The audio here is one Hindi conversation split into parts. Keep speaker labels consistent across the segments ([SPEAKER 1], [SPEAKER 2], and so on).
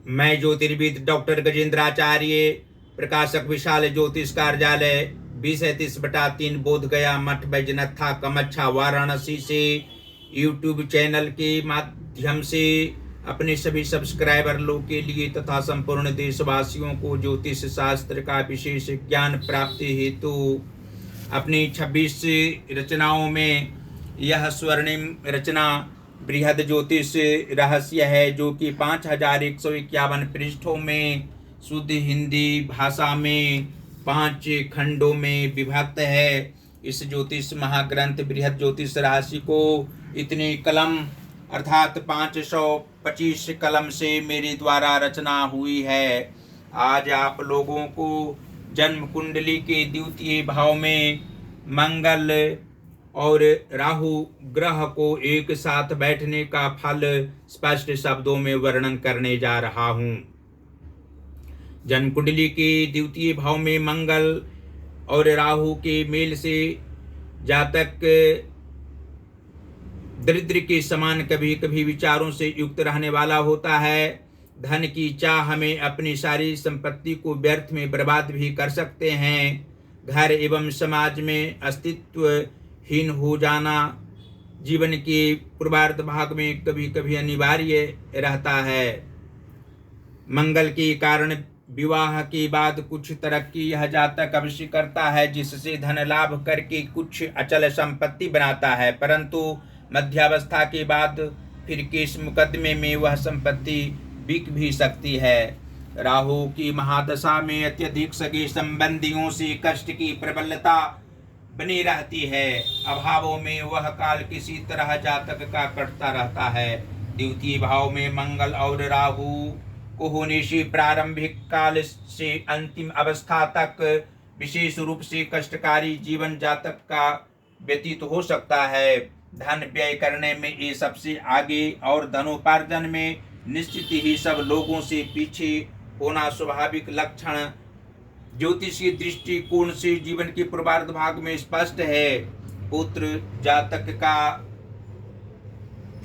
[SPEAKER 1] मैं ज्योतिर्विद डॉक्टर गजेंद्राचार्य, प्रकाशक विशाल ज्योतिष कार्यालय 20-30/3 बोध गया मठ बैजनाथा कमच्छा वाराणसी से यूट्यूब चैनल के माध्यम से अपने सभी सब्सक्राइबर लोग के लिए तथा संपूर्ण देशवासियों को ज्योतिष शास्त्र का विशेष ज्ञान प्राप्ति हेतु अपनी 26 रचनाओं में यह स्वर्णिम रचना बृहद ज्योतिष रहस्य है, जो कि 5151 पृष्ठों में शुद्ध हिंदी भाषा में 5 खंडों में विभक्त है। इस ज्योतिष महाग्रंथ बृहद ज्योतिष रहस्य को इतनी कलम अर्थात 525 कलम से मेरे द्वारा रचना हुई है। आज आप लोगों को जन्म कुंडली के द्वितीय भाव में मंगल और राहु ग्रह को एक साथ बैठने का फल स्पष्ट शब्दों में वर्णन करने जा रहा हूं। जन्म कुंडली के द्वितीय भाव में मंगल और राहु के मेल से जातक दरिद्र के समान कभी कभी विचारों से युक्त रहने वाला होता है। धन की चाह में अपनी सारी संपत्ति को व्यर्थ में बर्बाद भी कर सकते हैं। घर एवं समाज में अस्तित्वहीन हो जाना जीवन के पूर्वार्ध भाग में कभी कभी अनिवार्य रहता है। मंगल के कारण विवाह के बाद कुछ तरक्की यह जातक अवश्य करता है, जिससे धन लाभ करके कुछ अचल संपत्ति बनाता है, परंतु मध्यावस्था के बाद फिर केस मुकदमे में वह संपत्ति बिक भी सकती है। राहु की महादशा में अत्यधिक सगे संबंधियों से कष्ट की प्रबलता बनी रहती है। अभावों में वह काल किसी तरह जातक का कटता रहता है। द्वितीय भाव में मंगल और राहु को होने से प्रारंभिक काल से अंतिम अवस्था तक विशेष रूप से कष्टकारी जीवन जातक का व्यतीत हो सकता है। धन व्यय करने में ये सबसे आगे और धनोपार्जन में निश्चित ही सब लोगों से पीछे होना स्वाभाविक लक्षण ज्योतिष की दृष्टिकोण से जीवन के पूर्वार्ध भाग में स्पष्ट है। पुत्र जातक का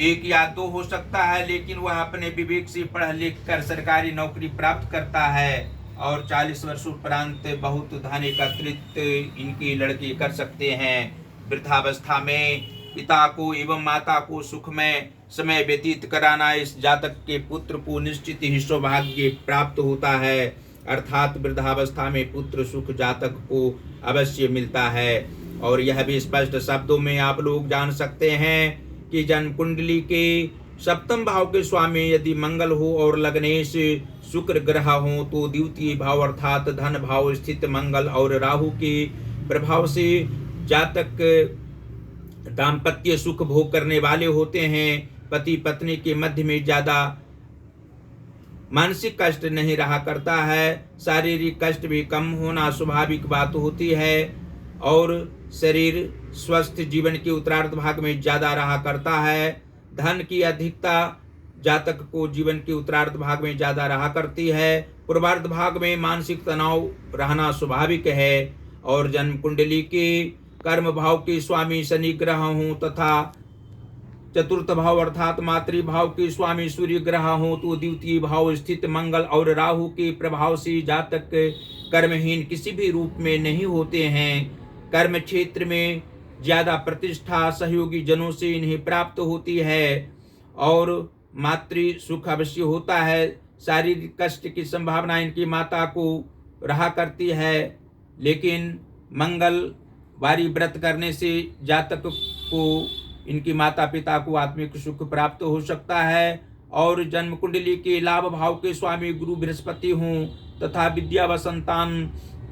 [SPEAKER 1] 1 या 2 हो सकता है, लेकिन वह अपने विवेक से पढ़ लिख कर सरकारी नौकरी प्राप्त करता है और 40 वर्षों उपरांत बहुत धन एकत्रित इनके लड़के कर सकते हैं। वृद्धावस्था में पिता को एवं माता को सुखमय समय व्यतीत कराना इस जातक के पुत्र को निश्चित ही सौभाग्य प्राप्त होता है, अर्थात वृद्धावस्था में पुत्र सुख जातक को अवश्य मिलता है। और यह भी स्पष्ट शब्दों में आप लोग जान सकते हैं कि जन्म कुंडली के सप्तम भाव के स्वामी यदि मंगल हो और लग्नेश शुक्र ग्रह हो, तो द्वितीय भाव अर्थात धन भाव स्थित मंगल और राहु के प्रभाव से जातक दाम्पत्य सुख भोग करने वाले होते हैं। पति पत्नी के मध्य में ज्यादा मानसिक कष्ट नहीं रहा करता है। शारीरिक कष्ट भी कम होना स्वाभाविक बात होती है और शरीर स्वस्थ जीवन के उत्तरार्ध भाग में ज्यादा रहा करता है। धन की अधिकता जातक को जीवन के उत्तरार्ध भाग में ज्यादा रहा करती है। पूर्वार्ध भाग में मानसिक तनाव रहना स्वाभाविक है। और जन्म कुंडली के कर्म भाव के स्वामी शनि ग्रह हों तथा चतुर्थ भाव अर्थात मातृभाव के स्वामी सूर्य ग्रह हों, तो द्वितीय भाव स्थित मंगल और राहु के प्रभाव से जातक कर्महीन किसी भी रूप में नहीं होते हैं। कर्म क्षेत्र में ज्यादा प्रतिष्ठा सहयोगी जनों से इन्हें प्राप्त होती है और मातृ सुख अवश्य होता है। शारीरिक कष्ट की संभावना इनकी माता को रहा करती है, लेकिन मंगल वारी व्रत करने से जातक को इनकी माता पिता को आत्मिक सुख प्राप्त हो सकता है। और जन्म कुंडली के लाभ भाव के स्वामी गुरु बृहस्पति हों तथा विद्या व संतान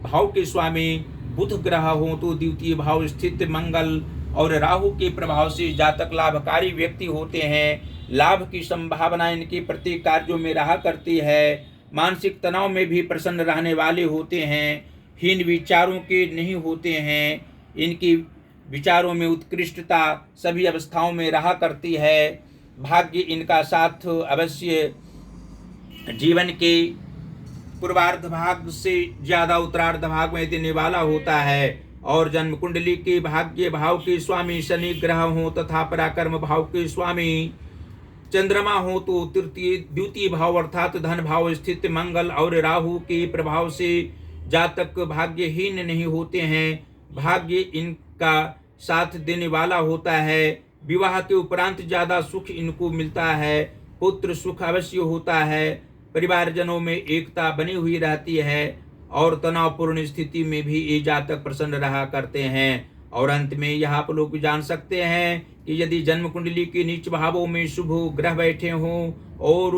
[SPEAKER 1] भाव के स्वामी बुध ग्रह हों, तो द्वितीय भाव स्थित मंगल और राहु के प्रभाव से जातक लाभकारी व्यक्ति होते हैं। लाभ की संभावना इनके प्रत्येक कार्यों में रहा करती है। मानसिक तनाव में भी प्रसन्न रहने वाले होते हैं। हीन विचारों के नहीं होते हैं। इनकी विचारों में उत्कृष्टता सभी अवस्थाओं में रहा करती है। भाग्य इनका साथ अवश्य जीवन के पूर्वार्ध भाग से ज्यादा उत्तरार्ध भाग में देने वाला होता है। और जन्म कुंडली के भाग्य भाव के स्वामी शनि ग्रह हों तथा पराक्रम भाव के स्वामी चंद्रमा हो तो तृतीय द्वितीय भाव अर्थात धन भाव स्थित मंगल और राहु के प्रभाव से जातक भाग्यहीन नहीं होते हैं। भाग्य इनका साथ देने वाला होता है। विवाह के उपरांत ज्यादा सुख इनको मिलता है। पुत्र सुख अवश्य होता है। परिवारजनों में एकता बनी हुई रहती है और तनावपूर्ण स्थिति में भी ये जातक प्रसन्न रहा करते हैं। और अंत में यह आप लोग जान सकते हैं कि यदि जन्म कुंडली के नीच भावों में शुभ ग्रह बैठे हों और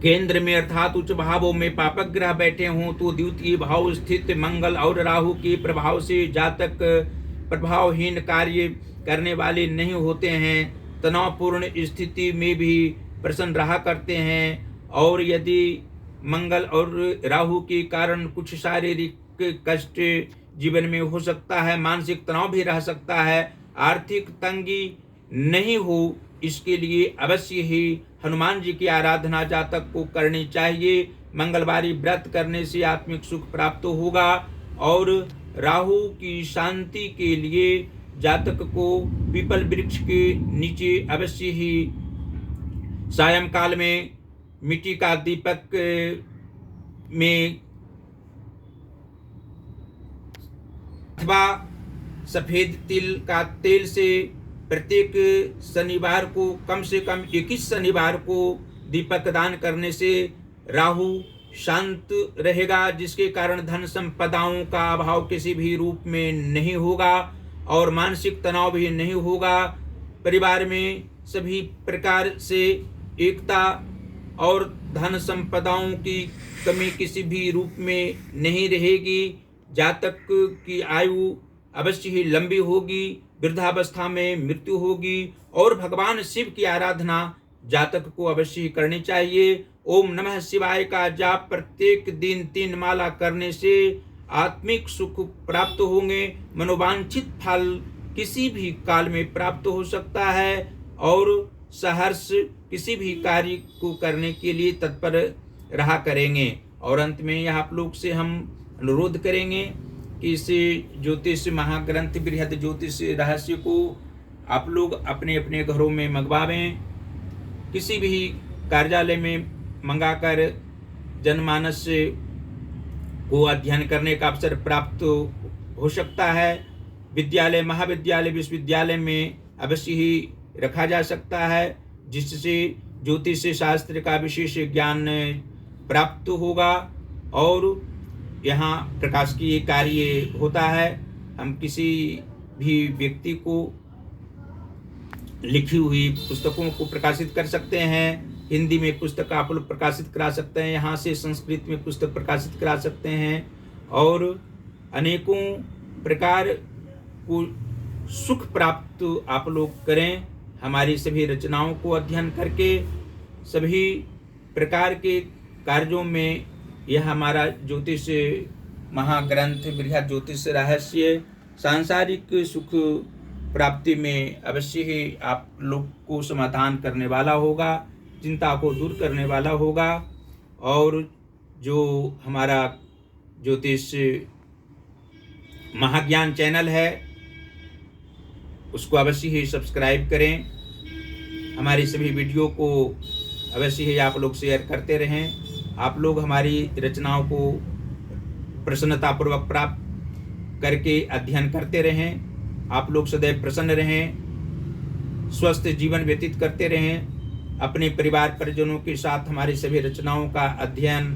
[SPEAKER 1] केंद्र में अर्थात उच्च भावों में पापक ग्रह बैठे हों तो द्वितीय भाव स्थित मंगल और राहु के प्रभाव से जातक प्रभावहीन कार्य करने वाले नहीं होते हैं। तनावपूर्ण स्थिति में भी प्रसन्न रहा करते हैं। और यदि मंगल और राहु के कारण कुछ शारीरिक कष्ट जीवन में हो सकता है, मानसिक तनाव भी रह सकता है, आर्थिक तंगी नहीं हो, इसके लिए अवश्य ही हनुमान जी की आराधना जातक को करनी चाहिए। मंगलवारी व्रत करने से आत्मिक सुख प्राप्त होगा। और राहु की शांति के लिए जातक को पीपल वृक्ष के नीचे अवश्य ही सायंकाल में मिट्टी का दीपक में अथवा सफेद तिल का तेल से प्रत्येक शनिवार को कम से कम 21 शनिवार को दीपक दान करने से राहु शांत रहेगा, जिसके कारण धन संपदाओं का अभाव किसी भी रूप में नहीं होगा और मानसिक तनाव भी नहीं होगा। परिवार में सभी प्रकार से एकता और धन संपदाओं की कमी किसी भी रूप में नहीं रहेगी। जातक की आयु अवश्य ही लंबी होगी, वृद्धावस्था में मृत्यु होगी। और भगवान शिव की आराधना जातक को अवश्य ही करनी चाहिए। ओम नमः शिवाय का जाप प्रत्येक दिन 3 माला करने से आत्मिक सुख प्राप्त होंगे। मनोवांछित फल किसी भी काल में प्राप्त हो सकता है और सहर्ष किसी भी कार्य को करने के लिए तत्पर रहा करेंगे। और अंत में यह आप लोग से हम अनुरोध करेंगे कि इस ज्योतिष महाग्रंथ बृहद ज्योतिष रहस्य को आप लोग अपने अपने घरों में मंगवावें। किसी भी कार्यालय में मंगाकर जनमानस को अध्ययन करने का अवसर प्राप्त हो सकता है। विद्यालय, महाविद्यालय, विश्वविद्यालय में अवश्य ही रखा जा सकता है, जिससे ज्योतिष शास्त्र का विशेष ज्ञान प्राप्त होगा और यहाँ प्रकाशिकीय कार्य होता है। हम किसी भी व्यक्ति को लिखी हुई पुस्तकों को प्रकाशित कर सकते हैं। हिंदी में पुस्तक आप लोग प्रकाशित करा सकते हैं, यहाँ से संस्कृत में पुस्तक प्रकाशित करा सकते हैं और अनेकों प्रकार को सुख प्राप्त आप लोग करें। हमारी सभी रचनाओं को अध्ययन करके सभी प्रकार के कार्यों में यह हमारा ज्योतिष महाग्रंथ बृहद ज्योतिष रहस्य सांसारिक सुख प्राप्ति में अवश्य ही आप लोग को समाधान करने वाला होगा, चिंता को दूर करने वाला होगा। और जो हमारा ज्योतिष महाज्ञान चैनल है उसको अवश्य ही सब्सक्राइब करें। हमारी सभी वीडियो को अवश्य ही आप लोग शेयर करते रहें। आप लोग हमारी रचनाओं को प्रसन्नतापूर्वक प्राप्त करके अध्ययन करते रहें। आप लोग सदैव प्रसन्न रहें, स्वस्थ जीवन व्यतीत करते रहें। अपने परिवार परिजनों के साथ हमारी सभी रचनाओं का अध्ययन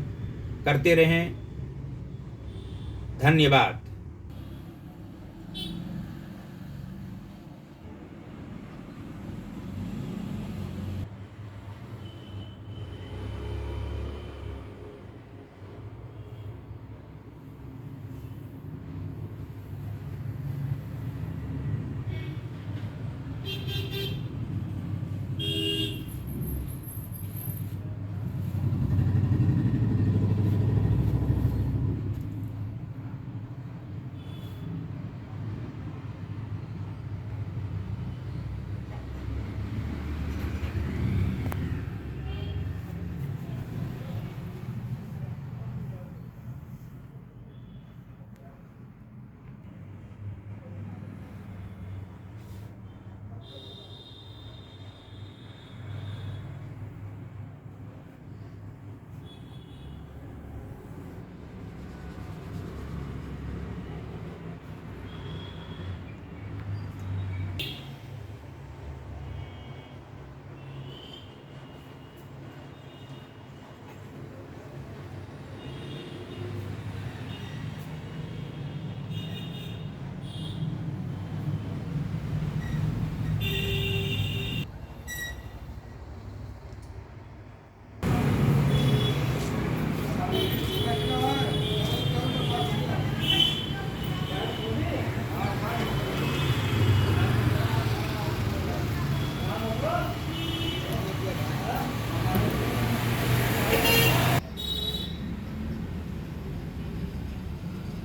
[SPEAKER 1] करते रहें। धन्यवाद।